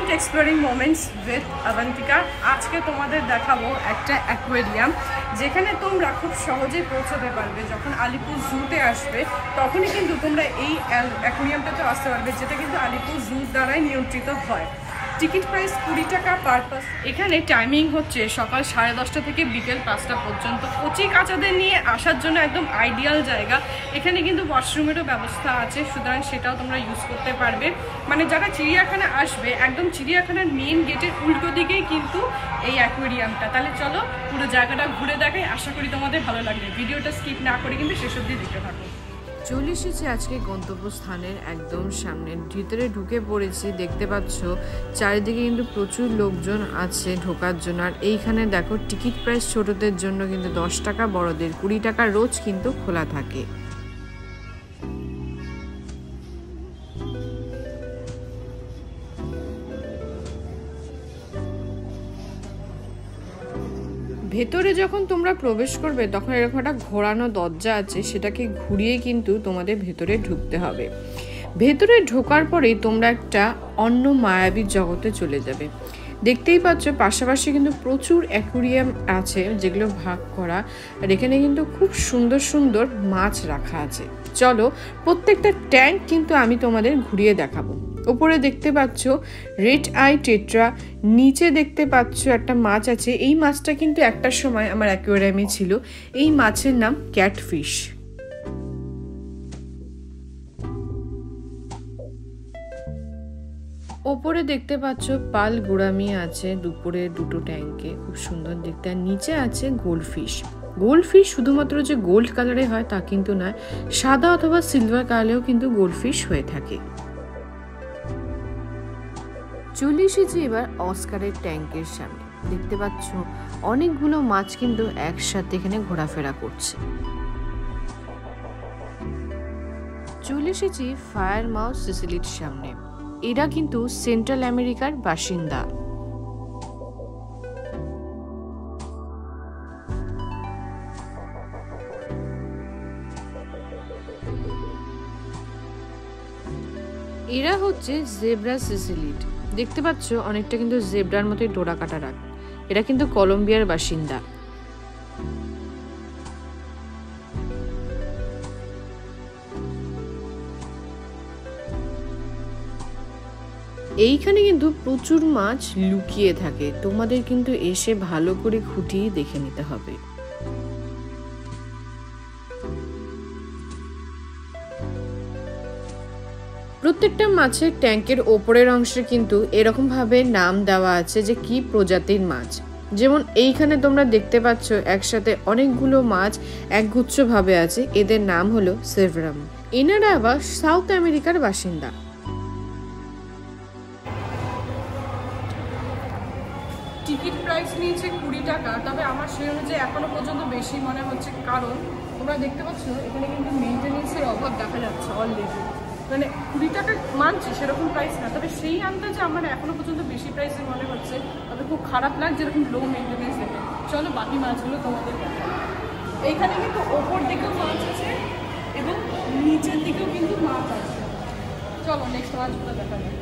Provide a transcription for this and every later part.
Sweet exploring moments with Abantika. আজকে তোমাদের দেখাবো একটা অ্যাকোয়ারিয়াম যেখানে তোমরা খুব সহজেই পৌঁছাতে পারবে। যখন আলিপুর জুতে আসবে তখনই কিন্তু তোমরা এই অ্যাকোয়ারিয়ামটাতে আসতে পারবে, যেটা কিন্তু আলিপুর জু দ্বারাই নিয়ন্ত্রিত হয়। টিকিট প্রাইস 20 টাকা পার পার্সন। এখানে টাইমিং হচ্ছে সকাল 10:30 থেকে বিকেল 5টা পর্যন্ত। কচি কাচাদের নিয়ে আসার জন্য একদম আইডিয়াল জায়গা। এখানে কিন্তু ওয়াশরুমেরও ব্যবস্থা আছে, সুতরাং সেটাও তোমরা ইউজ করতে পারবে। মানে যারা চিড়িয়াখানা আসবে, একদম চিড়িয়াখানার মেন গেটের উল্টো দিকেই কিন্তু এই অ্যাকোয়ারিয়ামটা। তাহলে চলো পুরো জায়গাটা ঘুরে দেখাই, আশা করি তোমাদের ভালো লাগবে। ভিডিওটা স্কিপ না করে কিন্তু শেষ অবধি দেখতে থাকো। চলে এসেছি আজকে গন্তব্যস্থানের একদম সামনে, ভিতরে ঢুকে পড়েছি। দেখতে পাচ্ছ চারিদিকে কিন্তু প্রচুর লোকজন আছে ঢোকার জন্য। আর এইখানে দেখো টিকিট প্রাইস ছোটদের জন্য কিন্তু 10 টাকা, বড়দের 20 টাকা রোজ কিন্তু খোলা থাকে। ভেতরে যখন তোমরা প্রবেশ করবে তখন এরকম একটা ঘোরানো দরজা আছে, সেটাকে ঘুরিয়ে কিন্তু তোমাদের ভেতরে ঢুকতে হবে। ভেতরে ঢোকার পরেই তোমরা একটা অন্য মায়াবী জগতে চলে যাবে। দেখতেই পাচ্ছ পাশাপাশি কিন্তু প্রচুর অ্যাকোয়ারিয়াম আছে যেগুলো ভাগ করা, আর এখানে কিন্তু খুব সুন্দর সুন্দর মাছ রাখা আছে। চলো প্রত্যেকটা ট্যাঙ্ক কিন্তু আমি তোমাদের ঘুরিয়ে দেখাবো। উপরে দেখতে পাচ্ছ রেড আই টেট্রা, নিচে দেখতে পাচ্ছ একটা মাছ আছে। এই মাছটা কিন্তু একটা সময় আমার অ্যাকোয়ারিয়ামে ছিল। এই মাছের নাম ক্যাটফিশ। ওপরে দেখতে পাচ্ছ পাল গোড়ামি আছে দুপুরে দুটো ট্যাঙ্কে, খুব সুন্দর দেখতে। আর নিচে আছে গোল্ডফিশ। গোল্ডফিশ শুধুমাত্র যে গোল্ড কালারে হয় তা কিন্তু নয়, সাদা অথবা সিলভার কালারেও কিন্তু গোল্ডফিশ হয়ে থাকে। চলে এসেছি এবার অস্কারের ট্যাঙ্কের সামনে। দেখতে পাচ্ছ অনেকগুলো মাছ কিন্তু একসাথে এখানে ঘোরাফেরা করছে। চলে এসেছি ফায়ার মাউস সিসিলির সামনে। এরা কিন্তু সেন্ট্রাল আমেরিকার বাসিন্দা। এরা হচ্ছে জেব্রা সিসিলিড। দেখতে পাচ্ছ অনেকটা কিন্তু জেব্রার মতোই ডোরা কাটা রাখ। এরা কিন্তু কলম্বিয়ার বাসিন্দা। এইখানে কিন্তু প্রচুর মাছ লুকিয়ে থাকে, তোমাদের কিন্তু এসে ভালো করে খুঁটিয়ে দেখে নিতে হবে। প্রত্যেকটা মাছের ট্যাঙ্কের ওপরের অংশে কিন্তু এরকম ভাবে নাম দেওয়া আছে যে কি প্রজাতির মাছ। যেমন এইখানে তোমরা দেখতে পাচ্ছ একসাথে অনেকগুলো মাছ একগুচ্ছ ভাবে আছে, এদের নাম হলো সেভরাম। এনারা আবার সাউথ আমেরিকার বাসিন্দা। টিকিট প্রাইস নিয়েছে 20 টাকা, তবে আমার সেই অনুযায়ী এখনো পর্যন্ত বেশি মনে হচ্ছে, কারণ তোমরা দেখতে পাচ্ছ এখানে কিন্তু মেনটেন্যান্সের অভাব দেখা যাচ্ছে অলরেডি। মানে 20 টাকা মানছি সেরকম প্রাইস না, তবে সেই আন্দাজে আমার এখনো পর্যন্ত বেশি প্রাইসে মনে হচ্ছে। তবে খুব খারাপ লাগছে এরকম লো মেনটেন্যান্স দেখে। চলো বাকি মাছগুলো তোমাদের দেখাই। এইখানে কিন্তু ওপর দিকেও মাছ আছে এবং নিচের দিকেও কিন্তু মাছ আছে। চলো নেক্সট মাছগুলো দেখা যায়।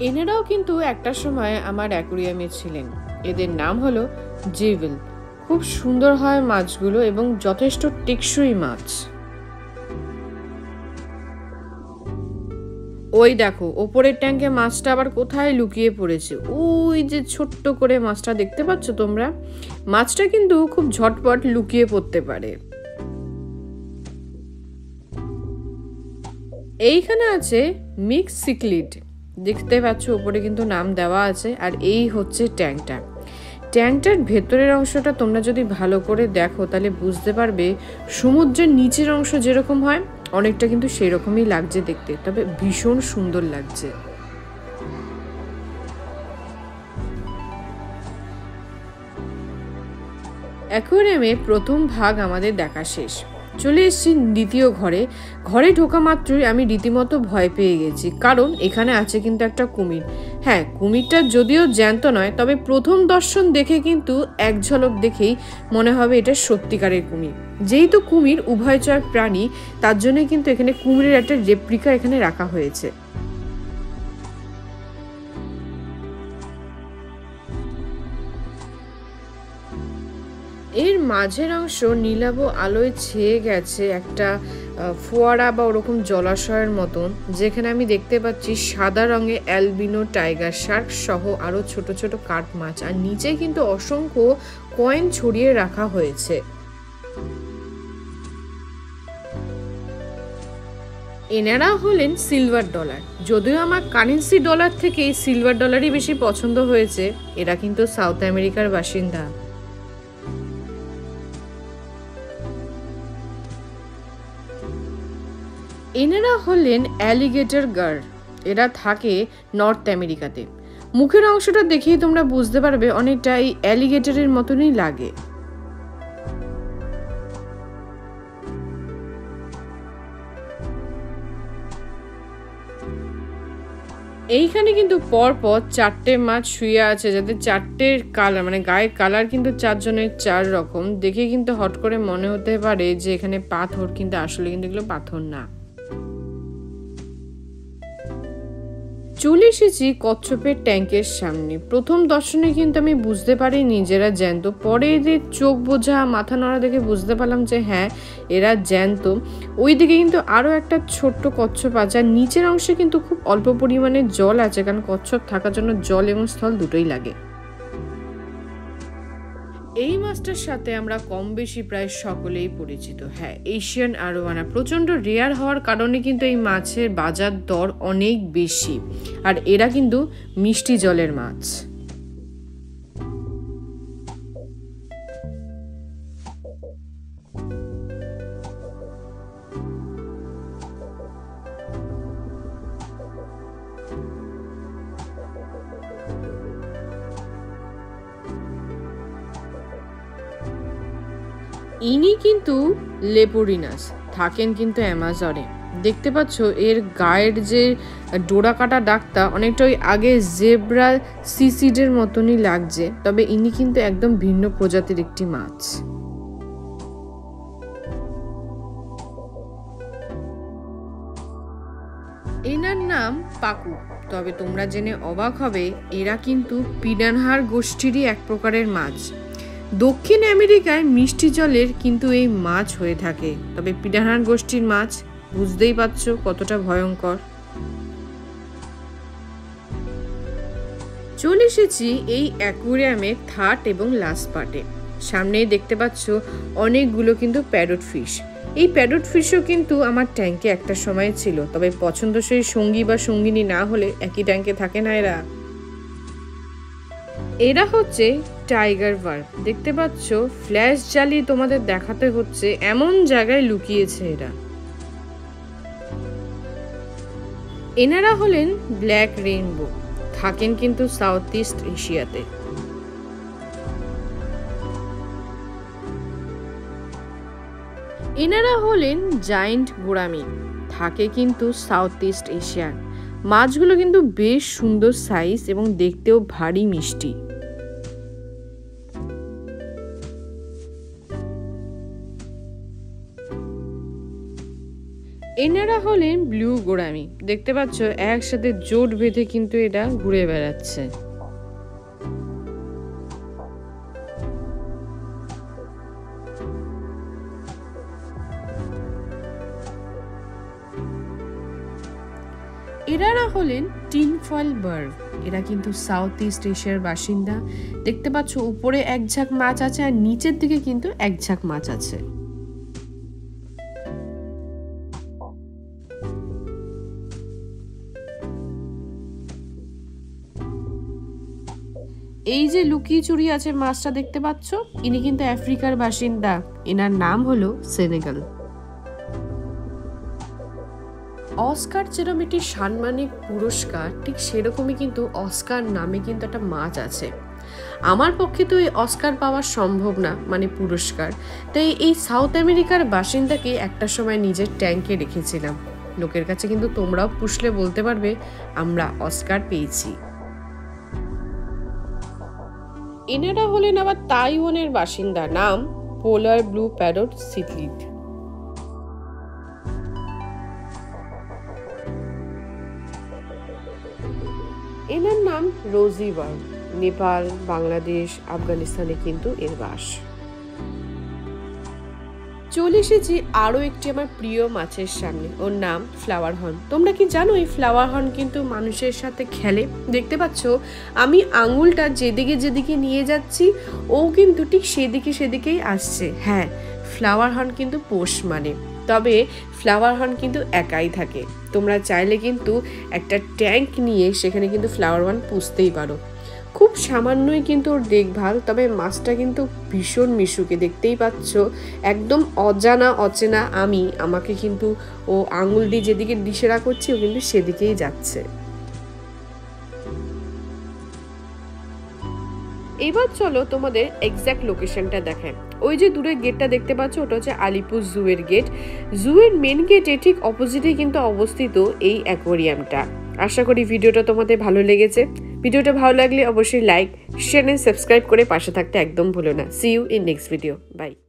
এনারাও কিন্তু একটা সময় আমার অ্যাকোয়ারিয়ামে ছিলেন। এদের নাম হলো জিভেল। খুব সুন্দর হয় মাছগুলো এবং যথেষ্ট টেকসই মাছ। ওই দেখো ওপরের ট্যাঙ্কে মাছটা আবার কোথায় লুকিয়ে পড়েছে। ওই যে ছোট্ট করে মাছটা দেখতে পাচ্ছ তোমরা, মাছটা কিন্তু খুব ঝটপট লুকিয়ে পড়তে পারে। এইখানে আছে মিক্স সিক্লিড। দেখতে পাচ্ছ উপরে কিন্তু নাম দেওয়া আছে। আর এই হচ্ছে ট্যাঙ্কটার ভেতরের অংশটা তোমরা যদি ভালো করে দেখো তাহলে বুঝতে পারবে সমুদ্রের নিচের অংশ যেরকম হয় অনেকটা কিন্তু সেরকমই লাগছে দেখতে, তবে ভীষণ সুন্দর লাগছে। অ্যাকোয়ারিয়ামে প্রথম ভাগ আমাদের দেখা শেষ। চলে এসেছি দ্বিতীয় ঘরে ঢোকা মাত্রই আমি রীতিমতো ভয় পেয়ে গেছি, কারণ এখানে আছে কিন্তু একটা কুমির। হ্যাঁ, কুমিরটা যদিও জ্যান্ত নয়, তবে প্রথম দর্শন দেখে কিন্তু এক ঝলক দেখেই মনে হবে এটা সত্যিকারের কুমির। যেহেতু কুমির উভয়চর প্রাণী, তার জন্যই কিন্তু এখানে কুমিরের একটা রেপ্লিকা এখানে রাখা হয়েছে। এর মাঝের অংশ নীলাভ আলোয় ছেয়ে গেছে একটা ফোয়ারা বা ওরকম জলাশয়ের মতন, যেখানে আমি দেখতে পাচ্ছি সাদা রঙের অ্যালবিনো টাইগার শার্ক সহ আরো ছোট ছোট কাঠ মাছ, আর নিচে কিন্তু অসংখ্য কয়েন ছড়িয়ে রাখা হয়েছে। এনারা হলেন সিলভার ডলার। যদিও আমার কারেন্সি ডলার থেকে সিলভার ডলারই বেশি পছন্দ হয়েছে। এরা কিন্তু সাউথ আমেরিকার বাসিন্দা। এনারা হলেন অ্যালিগেটর গার্ড। এরা থাকে নর্থ আমেরিকাতে। মুখের অংশটা দেখেই তোমরা বুঝতে পারবে অনেকটা এই অ্যালিগেটরের মতনই লাগে। এইখানে কিন্তু পরপর 4টে মাছ শুয়ে আছে, যাদের 4টের কালার মানে গায়ের কালার কিন্তু 4 জনের 4 রকম। দেখে কিন্তু হট করে মনে হতে পারে যে এখানে পাথর, কিন্তু আসলে কিন্তু এগুলো পাথর না। চলে এসেছি কচ্ছপের ট্যাঙ্কের সামনে। প্রথম দর্শনে কিন্তু আমি বুঝতে পারিনি যে এরা জ্যান্ত। পরে এদের চোখ বোঝা, মাথা নড়া দেখে বুঝতে পারলাম যে হ্যাঁ, এরা জ্যান্ত। ওইদিকে কিন্তু আরও একটা ছোট্ট কচ্ছপ আছে, আর নিচের অংশে কিন্তু খুব অল্প পরিমাণে জল আছে, কারণ কচ্ছপ থাকার জন্য জল এবং স্থল দুটোই লাগে। এই মাছটার সাথে আমরা কম বেশি প্রায় সকলেই পরিচিত। হ্যাঁ, এশিয়ান আরোয়ানা প্রচণ্ড রেয়ার হওয়ার কারণে কিন্তু এই মাছের বাজার দর অনেক বেশি, আর এরা কিন্তু মিষ্টি জলের মাছ। ইনি কিন্তু লেপোরিনাস, থাকেন কিন্তু অ্যামাজনে। দেখতে পাচ্ছ এর গায়ের যে ডোরা কাটা দাগটা অনেকটা ওই আগে জেব্রা সিসিডের মতনই লাগছে, তবে ইনি কিন্তু একদম ভিন্ন প্রজাতির একটি মাছ। এনার নাম পাকু। তবে তোমরা জেনে অবাক হবে, এরা কিন্তু পিরানহার গোষ্ঠীরই এক প্রকারের মাছ। দক্ষিণ আমেরিকায় মিষ্টি জলের কিন্তু এই মাছ হয়ে থাকে, তবে পিরানহার গোষ্ঠীর মাছ বুঝতেই পারছো কতটা ভয়ঙ্কর। চলে এসেছি এই অ্যাকুয়ারিয়ামের থার্ড এবং লাস্ট পার্টে। সামনেই দেখতে পাচ্ছ অনেকগুলো কিন্তু প্যারট ফিশ। এই প্যারট ফিশও কিন্তু আমার ট্যাঙ্কে একটা সময় ছিল, তবে পছন্দসই সঙ্গী বা সঙ্গিনী না হলে একই ট্যাঙ্কে থাকে না এরা। এরা হচ্ছে টাইগার ভার্ব। দেখতে পাচ্ছ ফ্ল্যাশ জ্বালিয়ে তোমাদের দেখাতে হচ্ছে এমন জায়গায় লুকিয়েছে এরা। এনারা হলেন ব্ল্যাক রেইনবো, থাকেন কিন্তু সাউথ ইস্ট এশিয়াতে। এনারা হলেন জায়েন্ট গোরামি, থাকে কিন্তু সাউথ ইস্ট এশিয়ার। মাছগুলো কিন্তু বেশ সুন্দর সাইজ এবং দেখতেও ভারী মিষ্টি। এনারা হলেন ব্লু গোরামি। দেখতে পাচ্ছ একসাথে জোট বেঁধে কিন্তু এরা ঘুরে বেড়াচ্ছে। এনারা হলেন টিন ফয়েল বার্ড। এরা কিন্তু সাউথ ইস্ট এশিয়ার বাসিন্দা। দেখতে পাচ্ছ উপরে এক ঝাঁক মাছ আছে আর নিচের দিকে কিন্তু এক ঝাঁক মাছ আছে। এই যে লুকিয়ে চুরি আছে মাছটা দেখতে পাচ্ছ, ইনি কিন্তু আফ্রিকার বাসিন্দা। এনার নাম হলো সেনেগাল। অস্কার যেরকম একটি সাম্মানিক পুরস্কার, ঠিক সেরকমই কিন্তু অস্কার নামে কিন্তু একটা মাছ আছে। আমার পক্ষে তো এই অস্কার পাওয়া সম্ভব না, মানে পুরস্কার। তাই এই সাউথ আমেরিকার বাসিন্দাকে একটা সময় নিজের ট্যাঙ্কে রেখেছিলাম। লোকের কাছে কিন্তু তোমরাও পুষলে বলতে পারবে আমরা অস্কার পেয়েছি। এনারা হলেন আবার তাইওয়ানের বাসিন্দা, নাম পোলার ব্লু প্যারট সিটলিড। এনার নাম রোজি বার্ড। নেপাল, বাংলাদেশ, আফগানিস্তানে কিন্তু এর বাস। চলে এসেছি আরো একটি আমার প্রিয় মাছের সামনে, ওর নাম ফ্লাওয়ার হর্ন। তোমরা কি জানো এই ফ্লাওয়ার হর্ন কিন্তু মানুষের সাথে খেলে? দেখতে পাচ্ছ আমি আঙুলটা যেদিকে যেদিকে নিয়ে যাচ্ছি ও কিন্তু ঠিক সেদিকেই আসছে। হ্যাঁ, ফ্লাওয়ার হর্ন কিন্তু পোষ মানে, তবে ফ্লাওয়ার হর্ন কিন্তু একাই থাকে। তোমরা চাইলে কিন্তু একটা ট্যাঙ্ক নিয়ে সেখানে কিন্তু ফ্লাওয়ার হর্ন পুষতেই পারো। খুব সামান্যই কিন্তু ওর দেখভাল, তবে মাছটা কিন্তু ভীষণ মিশুকে, দেখতেই পাচ্ছ একদম অচেনা আমাকে কিন্তু ও আঙুল দিয়ে যেদিকে দিশেরা করছে ও কিন্তু সেদিকেই যাচ্ছে। এবার চলো তোমাদের এক্সাক্ট লোকেশনটা দেখায়। ওই যে দূরের গেটটা দেখতে পাচ্ছ ওটা হচ্ছে আলিপুর জু এর গেট। জু এর মেন গেটে ঠিক অপোজিটে কিন্তু অবস্থিত এই অ্যাকোয়ারিয়ামটা। আশা করি ভিডিওটা তোমাদের ভালো লেগেছে। ভিডিওটা ভালো লাগলে অবশ্যই লাইক, শেয়ার এন্ড সাবস্ক্রাইব করে পাশে থাকতে একদম ভুলো না। See you in next video. By.